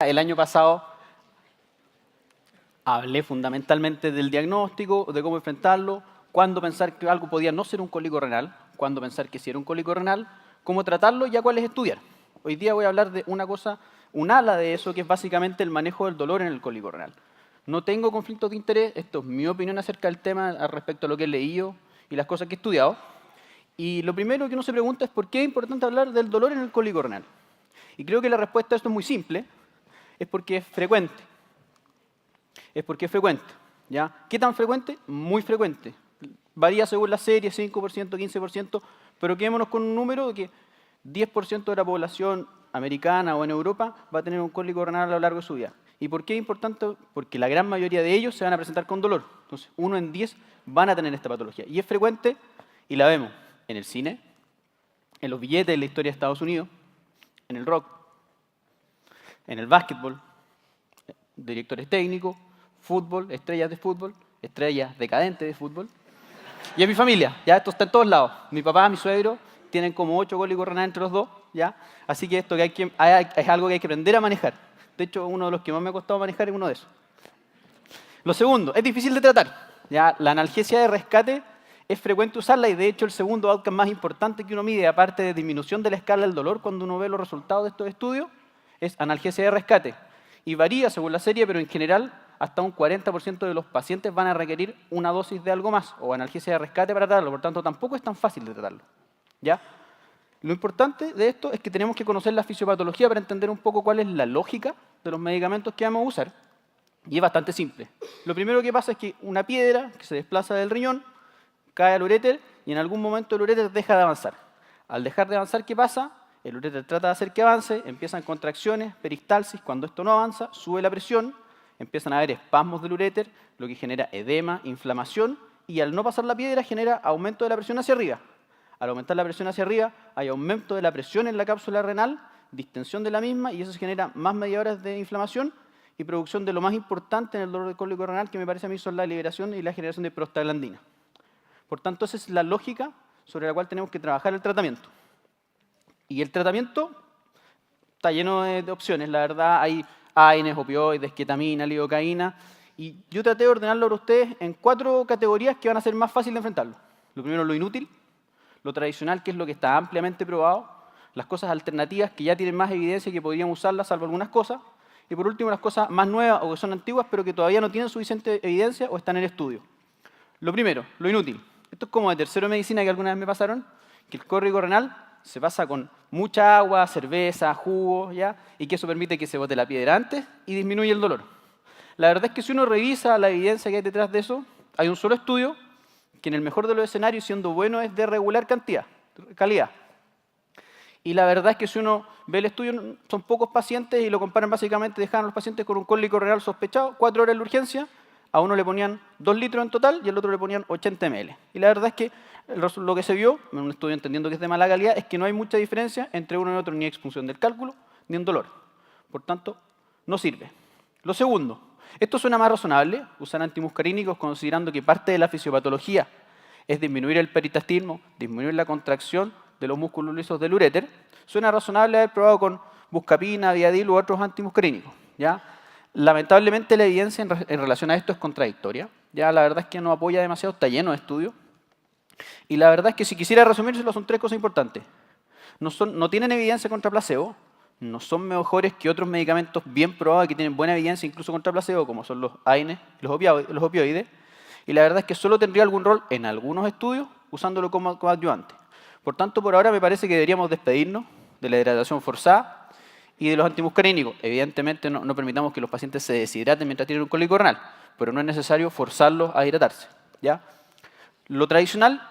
El año pasado hablé fundamentalmente del diagnóstico, de cómo enfrentarlo, cuándo pensar que algo podía no ser un cólico renal, cuándo pensar que sí era un cólico renal, cómo tratarlo y a cuáles estudiar. Hoy día voy a hablar de una cosa, un ala de eso, que es básicamente el manejo del dolor en el cólico renal. No tengo conflictos de interés, esto es mi opinión acerca del tema respecto a lo que he leído y las cosas que he estudiado. Y lo primero que uno se pregunta es por qué es importante hablar del dolor en el cólico renal. Y creo que la respuesta a esto es muy simple, es porque es frecuente. Es porque es frecuente. ¿Ya? ¿Qué tan frecuente? Muy frecuente. Varía según la serie, 5%, 15%, pero quedémonos con un número de que 10% de la población americana o en Europa va a tener un cólico renal a lo largo de su vida. ¿Y por qué es importante? Porque la gran mayoría de ellos se van a presentar con dolor. Entonces, 1 en 10 van a tener esta patología. Y es frecuente y la vemos en el cine, en los billetes de la historia de Estados Unidos, en el rock, en el básquetbol, directores técnicos, fútbol, estrellas de fútbol, estrellas decadentes de fútbol. Y en mi familia, ya esto está en todos lados. Mi papá, mi suegro, tienen como 8 cólicos renales entre los dos, ¿ya? Así que esto es algo que hay que aprender a manejar. De hecho, uno de los que más me ha costado manejar es uno de esos. Lo segundo, es difícil de tratar. ¿Ya? La analgesia de rescate es frecuente usarla y de hecho el segundo outcome más importante que uno mide, aparte de disminución de la escala del dolor cuando uno ve los resultados de estos estudios, es analgesia de rescate. Y varía según la serie, pero en general hasta un 40% de los pacientes van a requerir una dosis de algo más o analgesia de rescate para tratarlo, por tanto tampoco es tan fácil de tratarlo. ¿Ya? Lo importante de esto es que tenemos que conocer la fisiopatología para entender un poco cuál es la lógica de los medicamentos que vamos a usar. Y es bastante simple. Lo primero que pasa es que una piedra que se desplaza del riñón cae al uréter y en algún momento el uréter deja de avanzar. Al dejar de avanzar, ¿qué pasa? El uréter trata de hacer que avance, empiezan contracciones, peristalsis. Cuando esto no avanza, sube la presión, empiezan a haber espasmos del uréter, lo que genera edema, inflamación, y al no pasar la piedra genera aumento de la presión hacia arriba. Al aumentar la presión hacia arriba, hay aumento de la presión en la cápsula renal, distensión de la misma, y eso genera más media hora de inflamación y producción de lo más importante en el dolor cólico renal, que me parece a mí son la liberación y la generación de prostaglandina. Por tanto, esa es la lógica sobre la cual tenemos que trabajar el tratamiento. Y el tratamiento está lleno de opciones, la verdad, hay AINES, opioides, ketamina, lidocaína, y yo traté de ordenarlo para ustedes en 4 categorías que van a ser más fáciles de enfrentarlo. Lo primero, lo inútil, lo tradicional, que es lo que está ampliamente probado, las cosas alternativas que ya tienen más evidencia y que podríamos usarlas, salvo algunas cosas, y por último, las cosas más nuevas o que son antiguas, pero que todavía no tienen suficiente evidencia o están en estudio. Lo primero, lo inútil. Esto es como de tercero de medicina que alguna vez me pasaron, que el cólico renal se pasa con mucha agua, cerveza, jugo, ¿ya? Y que eso permite que se bote la piedra antes y disminuye el dolor. La verdad es que si uno revisa la evidencia que hay detrás de eso, hay un solo estudio que en el mejor de los escenarios, siendo bueno, es de regular calidad. Y la verdad es que si uno ve el estudio, son pocos pacientes y lo comparan básicamente, dejaban a los pacientes con un cólico renal sospechado, 4 horas en la urgencia, a uno le ponían 2 litros en total y al otro le ponían 80 ml. Y la verdad es que lo que se vio, en un estudio entendiendo que es de mala calidad, es que no hay mucha diferencia entre uno y otro, ni expulsión del cálculo, ni en dolor. Por tanto, no sirve. Lo segundo, esto suena más razonable, usar antimuscarínicos considerando que parte de la fisiopatología es disminuir el peristaltismo, disminuir la contracción de los músculos lisos del uréter. Suena razonable haber probado con buscapina, viadil u otros antimuscarínicos, ¿ya? Lamentablemente la evidencia en relación a esto es contradictoria. Ya la verdad es que no apoya demasiado, está lleno de estudios. Y la verdad es que si quisiera resumírselo, son 3 cosas importantes. No tienen evidencia contra placebo, no son mejores que otros medicamentos bien probados que tienen buena evidencia incluso contra placebo, como son los AINES, los opioides. Y la verdad es que solo tendría algún rol en algunos estudios usándolo como coadyuvante. Por tanto, por ahora me parece que deberíamos despedirnos de la hidratación forzada y de los antimuscarínicos. Evidentemente no permitamos que los pacientes se deshidraten mientras tienen un cólico renal, pero no es necesario forzarlos a hidratarse, ¿ya? Lo tradicional,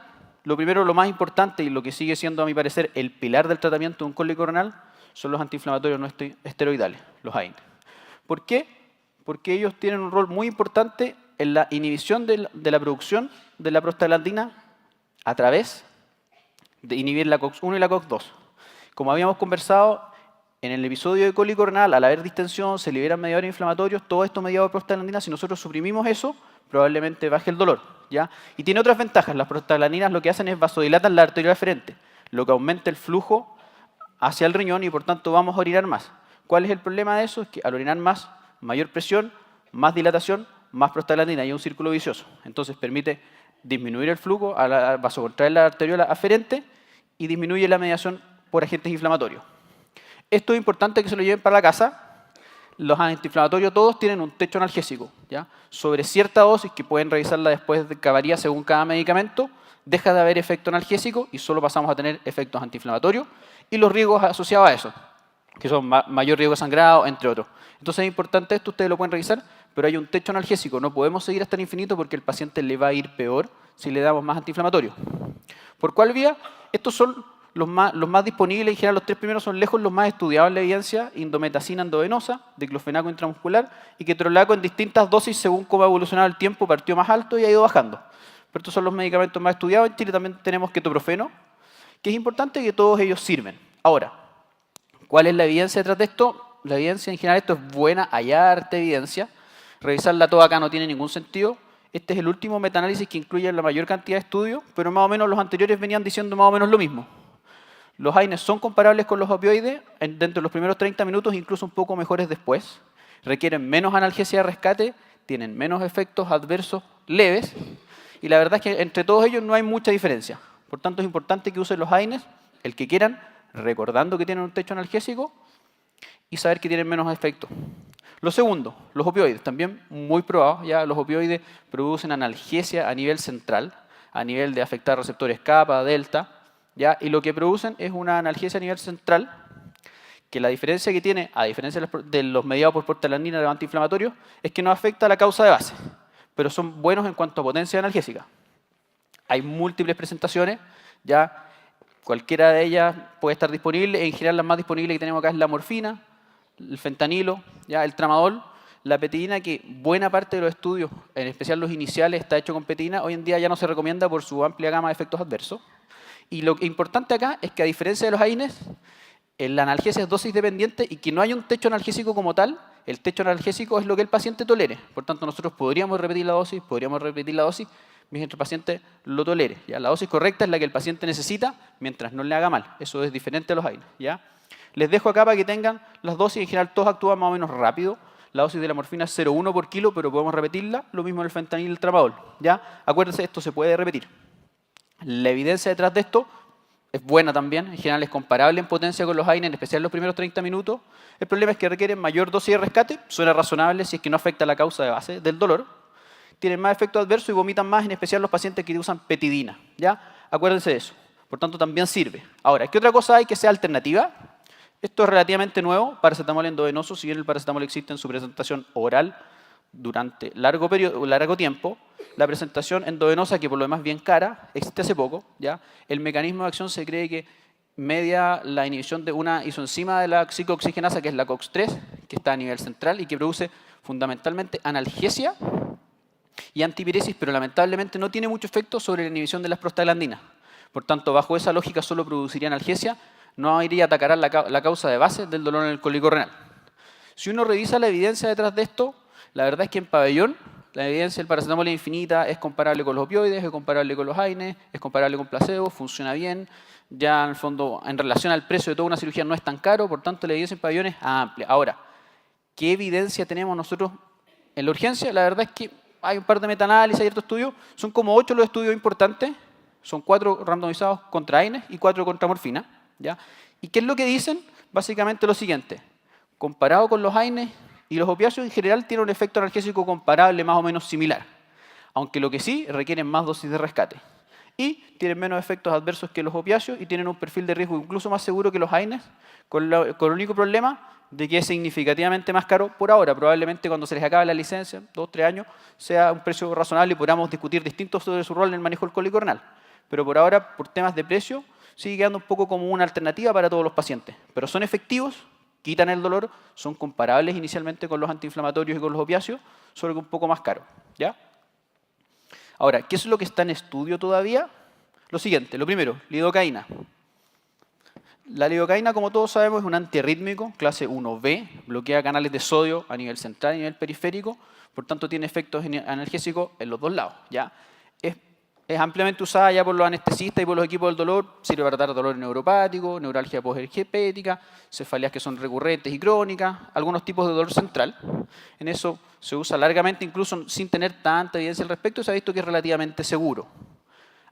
lo primero, lo más importante y lo que sigue siendo a mi parecer el pilar del tratamiento de un cólico renal son los antiinflamatorios no esteroidales, los AINE. ¿Por qué? Porque ellos tienen un rol muy importante en la inhibición de la producción de la prostaglandina a través de inhibir la COX-1 y la COX-2. Como habíamos conversado en el episodio de cólico renal, al haber distensión, se liberan mediadores inflamatorios, todo esto mediado por prostaglandina. Si nosotros suprimimos eso, probablemente baje el dolor, ¿ya? Y tiene otras ventajas. Las prostaglandinas lo que hacen es vasodilatar la arteria aferente, lo que aumenta el flujo hacia el riñón y por tanto vamos a orinar más. ¿Cuál es el problema de eso? Es que al orinar más, mayor presión, más dilatación, más prostaglandina, y es un círculo vicioso. Entonces permite disminuir el flujo, vasocontraer la arteriola aferente y disminuye la mediación por agentes inflamatorios. Esto es importante que se lo lleven para la casa. Los antiinflamatorios todos tienen un techo analgésico, ¿ya? Sobre cierta dosis, que pueden revisarla después, que varía según cada medicamento, deja de haber efecto analgésico y solo pasamos a tener efectos antiinflamatorios y los riesgos asociados a eso, que son mayor riesgo de sangrado, entre otros. Entonces es importante esto, ustedes lo pueden revisar, pero hay un techo analgésico. No podemos seguir hasta el infinito porque el paciente le va a ir peor si le damos más antiinflamatorios. ¿Por cuál vía? Estos son los más disponibles. En general, los 3 primeros son lejos los más estudiados en la evidencia: indometacina endovenosa, diclofenaco intramuscular y ketorolaco en distintas dosis según cómo ha evolucionado el tiempo. Partió más alto y ha ido bajando. Pero estos son los medicamentos más estudiados. En Chile también tenemos ketoprofeno, que es importante que todos ellos sirven. Ahora, ¿cuál es la evidencia detrás de esto? La evidencia en general, esto es buena, hay harta evidencia. Revisarla toda acá no tiene ningún sentido. Este es el último metaanálisis que incluye la mayor cantidad de estudios, pero más o menos los anteriores venían diciendo más o menos lo mismo. Los AINES son comparables con los opioides dentro de los primeros 30 minutos, incluso un poco mejores después. Requieren menos analgesia de rescate, tienen menos efectos adversos leves, y la verdad es que entre todos ellos no hay mucha diferencia. Por tanto, es importante que usen los AINES, el que quieran, recordando que tienen un techo analgésico y saber que tienen menos efectos. Lo segundo, los opioides, también muy probados. Ya los opioides producen analgesia a nivel central, a nivel de afectar receptores kappa, delta, ¿ya? Y lo que producen es una analgesia a nivel central, que la diferencia que tiene, a diferencia de los mediados por prostaglandina de los antiinflamatorios, es que no afecta a la causa de base, pero son buenos en cuanto a potencia analgésica. Hay múltiples presentaciones, ya cualquiera de ellas puede estar disponible. En general, la más disponible que tenemos acá es la morfina, el fentanilo, ya el tramadol, la petidina, que buena parte de los estudios, en especial los iniciales, está hecho con petidina. Hoy en día ya no se recomienda por su amplia gama de efectos adversos. Y lo importante acá es que, a diferencia de los AINES, la analgesia es dosis dependiente y que no hay un techo analgésico como tal. El techo analgésico es lo que el paciente tolere. Por tanto, nosotros podríamos repetir la dosis, mientras el paciente lo tolere, ¿ya? La dosis correcta es la que el paciente necesita mientras no le haga mal. Eso es diferente a los AINES, ¿ya? Les dejo acá para que tengan las dosis. En general, todos actúan más o menos rápido. La dosis de la morfina es 0,1 por kilo, pero podemos repetirla. Lo mismo en el fentanil y el tramadol, ¿ya? Acuérdense, esto se puede repetir. La evidencia detrás de esto es buena también. En general, es comparable en potencia con los AINES, en especial los primeros 30 minutos. El problema es que requieren mayor dosis de rescate. Suena razonable si es que no afecta la causa de base del dolor. Tienen más efecto adverso y vomitan más, en especial los pacientes que usan petidina, ¿ya? Acuérdense de eso. Por tanto, también sirve. Ahora, ¿qué otra cosa hay que sea alternativa? Esto es relativamente nuevo, paracetamol endovenoso. Si bien el paracetamol existe en su presentación oral durante largo tiempo, la presentación endovenosa, que por lo demás es bien cara, existe hace poco, ¿ya? El mecanismo de acción se cree que media la inhibición de una isoenzima de la ciclooxigenasa, que es la COX-3, que está a nivel central y que produce fundamentalmente analgesia y antipiresis, pero lamentablemente no tiene mucho efecto sobre la inhibición de las prostaglandinas. Por tanto, bajo esa lógica solo produciría analgesia, no iría a atacar la causa de base del dolor en el cólico renal. Si uno revisa la evidencia detrás de esto, la verdad es que en pabellón la evidencia del paracetamol es infinita, es comparable con los opioides, es comparable con los AINES, es comparable con placebo, funciona bien. Ya en el fondo, en relación al precio de toda una cirugía, no es tan caro, por tanto la evidencia en pabellón es amplia. Ahora, ¿qué evidencia tenemos nosotros en la urgencia? La verdad es que hay un par de metaanálisis, hay otros estudios, son como 8 los estudios importantes, son 4 randomizados contra AINES y 4 contra morfina, ¿ya? ¿Y qué es lo que dicen? Básicamente lo siguiente: comparado con los AINES y los opiáceos, en general tienen un efecto analgésico comparable, más o menos similar, aunque lo que sí requieren más dosis de rescate. Y tienen menos efectos adversos que los opiáceos y tienen un perfil de riesgo incluso más seguro que los AINES, con el único problema de que es significativamente más caro por ahora. Probablemente cuando se les acabe la licencia, 2 o 3 años, sea un precio razonable y podamos discutir distintos sobre su rol en el manejo del cólico renal. Pero por ahora, por temas de precio, sigue quedando un poco como una alternativa para todos los pacientes. Pero son efectivos, quitan el dolor, son comparables inicialmente con los antiinflamatorios y con los opiáceos, solo que un poco más caro, ¿ya? Ahora, ¿qué es lo que está en estudio todavía? Lo siguiente, lo primero, lidocaína. La lidocaína, como todos sabemos, es un antiarrítmico, clase 1B, bloquea canales de sodio a nivel central y a nivel periférico, por tanto tiene efectos analgésicos en los dos lados, ¿ya? Es Es ampliamente usada ya por los anestesistas y por los equipos del dolor. Sirve para tratar dolor neuropático, neuralgia posherpética, cefaleas que son recurrentes y crónicas, algunos tipos de dolor central. En eso se usa largamente, incluso sin tener tanta evidencia al respecto, y se ha visto que es relativamente seguro.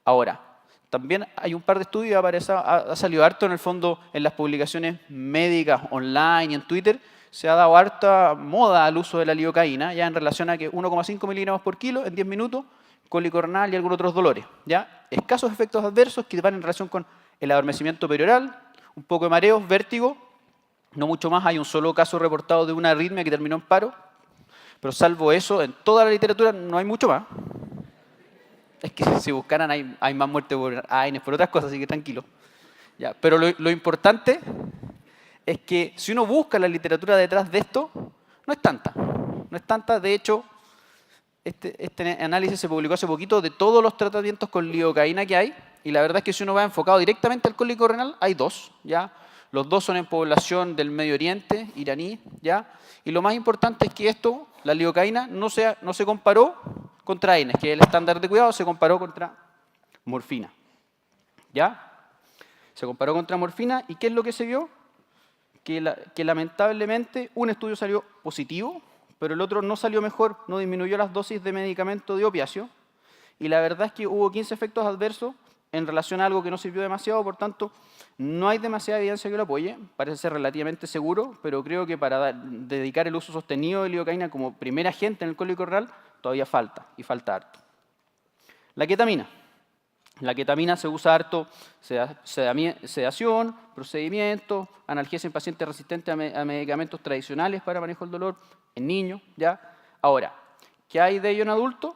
Ahora, también hay un par de estudios, ha salido harto en el fondo en las publicaciones médicas online y en Twitter, se ha dado harta moda al uso de la lidocaína, ya en relación a que 1,5 miligramos por kilo en 10 minutos, cólico renal y algunos otros dolores. ¿Ya? Escasos efectos adversos que van en relación con el adormecimiento perioral, un poco de mareos, vértigo, no mucho más. Hay un solo caso reportado de una arritmia que terminó en paro, pero salvo eso, en toda la literatura no hay mucho más. Es que si buscaran hay más muerte por AINES, por otras cosas, así que tranquilo. ¿Ya? Pero lo importante es que si uno busca la literatura detrás de esto, no es tanta. No es tanta, de hecho, este análisis se publicó hace poquito de todos los tratamientos con lidocaína que hay, y la verdad es que si uno va enfocado directamente al cólico renal, hay dos, ¿ya? Los dos son en población del Medio Oriente, iraní, ¿ya? Y lo más importante es que la lidocaína, no se comparó contra AINES, que es el estándar de cuidado, se comparó contra morfina, ¿ya? Se comparó contra morfina, ¿y qué es lo que se vio? Que lamentablemente un estudio salió positivo, pero el otro no salió mejor, no disminuyó las dosis de medicamento de opiáceo, y la verdad es que hubo 15 efectos adversos en relación a algo que no sirvió demasiado, por tanto, no hay demasiada evidencia que lo apoye, parece ser relativamente seguro, pero creo que para dedicar el uso sostenido de lidocaína como primer agente en el cólico renal, todavía falta, y falta harto. La ketamina. La ketamina se usa harto sedación, procedimientos, analgesia en pacientes resistentes a medicamentos tradicionales para manejo del dolor, en niños, ¿ya? Ahora, ¿qué hay de ello en adultos?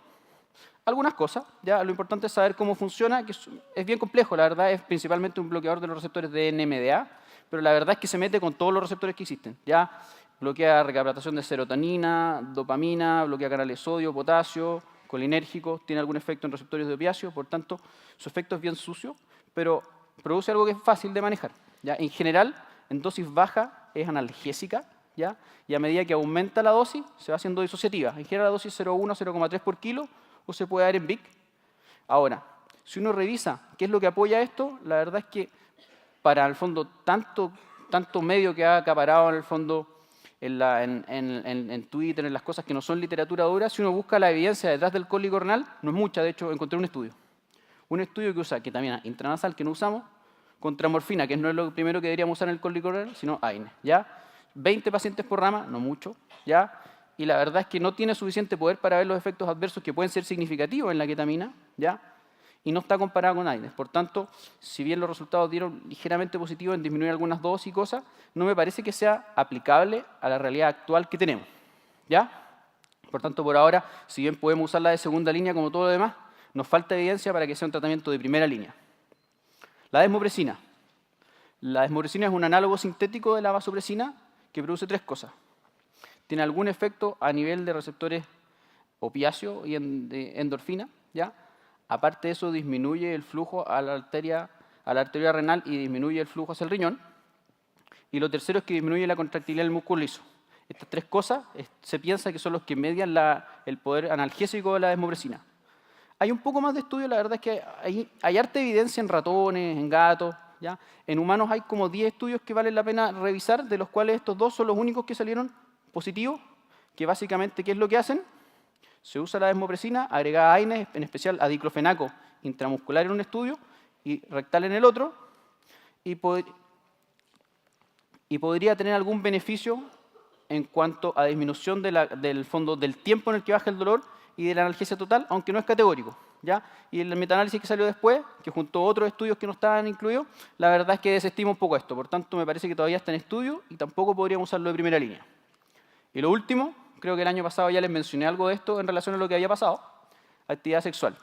Algunas cosas, ¿ya? Lo importante es saber cómo funciona, que es bien complejo, la verdad, es principalmente un bloqueador de los receptores de NMDA, pero la verdad es que se mete con todos los receptores que existen, ¿ya? Bloquea recaptación de serotonina, dopamina, bloquea canales sodio, potasio, colinérgicos, tiene algún efecto en receptores de opiáceo, por tanto, su efecto es bien sucio, pero produce algo que es fácil de manejar, ¿ya? En general, en dosis baja es analgésica, ¿ya? Y a medida que aumenta la dosis, se va haciendo disociativa. En general, la dosis 0,1, 0,3 por kilo, o se puede dar en BIC. Ahora, si uno revisa qué es lo que apoya esto, la verdad es que para el fondo tanto medio que ha acaparado en el fondo en Twitter, en las cosas que no son literatura dura, si uno busca la evidencia detrás del cólico renal, no es mucha. De hecho, encontré un estudio. Un estudio que usa ketamina intranasal, que no usamos, contra morfina, que no es lo primero que deberíamos usar en el cólico renal, sino AINES, ¿ya? 20 pacientes por rama, no mucho, ¿ya? Y la verdad es que no tiene suficiente poder para ver los efectos adversos que pueden ser significativos en la ketamina, ¿ya? Y no está comparada con AINES. Por tanto, si bien los resultados dieron ligeramente positivos en disminuir algunas dosis y cosas, no me parece que sea aplicable a la realidad actual que tenemos, ¿ya? Por tanto, por ahora, si bien podemos usarla de segunda línea como todo lo demás, nos falta evidencia para que sea un tratamiento de primera línea. La desmopresina. La desmopresina es un análogo sintético de la vasopresina que produce tres cosas. Tiene algún efecto a nivel de receptores opiáceos y de endorfina, ¿ya? Aparte de eso, disminuye el flujo a la arteria renal y disminuye el flujo hacia el riñón. Y lo tercero es que disminuye la contractilidad del músculo liso. Estas tres cosas se piensa que son los que median el poder analgésico de la desmopresina. Hay un poco más de estudio, la verdad es que hay harta evidencia en ratones, en gatos, ¿ya? En humanos hay como 10 estudios que valen la pena revisar, de los cuales estos dos son los únicos que salieron positivos, que básicamente, ¿qué es lo que hacen? Se usa la desmopresina agregada a AINES, en especial a diclofenaco intramuscular en un estudio y rectal en el otro, y podría tener algún beneficio en cuanto a disminución del tiempo en el que baja el dolor y de la analgesia total, aunque no es categórico, ¿ya? Y el metaanálisis que salió después, que junto a otros estudios que no estaban incluidos, la verdad es que desestima un poco esto. Por tanto, me parece que todavía está en estudio y tampoco podríamos usarlo de primera línea. Y lo último, creo que el año pasado ya les mencioné algo de esto en relación a lo que había pasado, actividad sexual.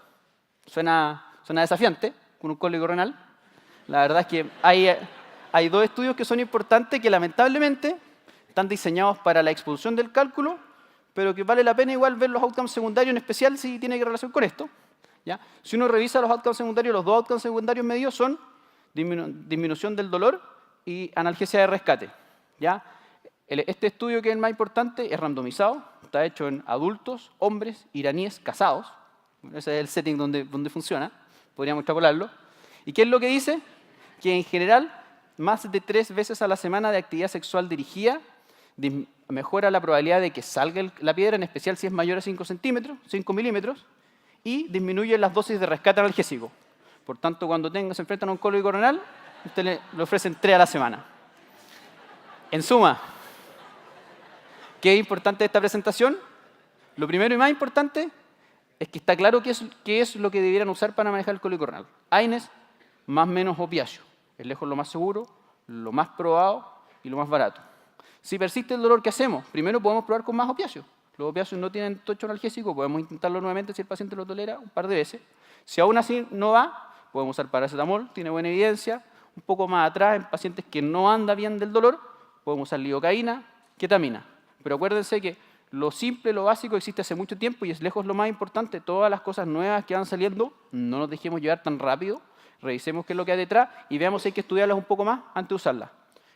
Suena desafiante, con un cólico renal. La verdad es que hay dos estudios que son importantes que lamentablemente están diseñados para la expulsión del cálculo, pero que vale la pena igual ver los outcomes secundarios, en especial si tiene relación con esto, ¿ya? Si uno revisa los outcomes secundarios, los dos outcomes secundarios medidos son disminución del dolor y analgesia de rescate, ¿ya? Este estudio, que es el más importante, es randomizado, está hecho en adultos, hombres iraníes casados, Ese es el setting donde funciona. Podríamos extrapolarlo. ¿Y qué es lo que dice? Que en general, más de 3 veces a la semana de actividad sexual dirigida mejora la probabilidad de que salga la piedra, en especial si es mayor a 5 centímetros, 5 milímetros, y disminuye las dosis de rescate analgésico. Por tanto, cuando se enfrentan a un cólico renal, usted le ofrecen 3 a la semana. En suma, ¿qué es importante de esta presentación? Lo primero y más importante es que está claro qué es lo que debieran usar para manejar el cólico renal. AINES más menos opiáceo. Es lejos lo más seguro, lo más probado y lo más barato. Si persiste el dolor, ¿qué hacemos? Primero podemos probar con más opiáceos. Los opiáceos no tienen tocho analgésico, podemos intentarlo nuevamente si el paciente lo tolera un par de veces. Si aún así no va, podemos usar paracetamol, tiene buena evidencia. Un poco más atrás, en pacientes que no andan bien del dolor, podemos usar lidocaína, ketamina. Pero acuérdense que lo simple, lo básico existe hace mucho tiempo y es lejos lo más importante. Todas las cosas nuevas que van saliendo, no nos dejemos llevar tan rápido. Revisemos qué es lo que hay detrás y veamos si hay que estudiarlas un poco más antes de usarlas.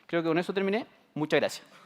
Creo que con eso terminé. Muchas gracias.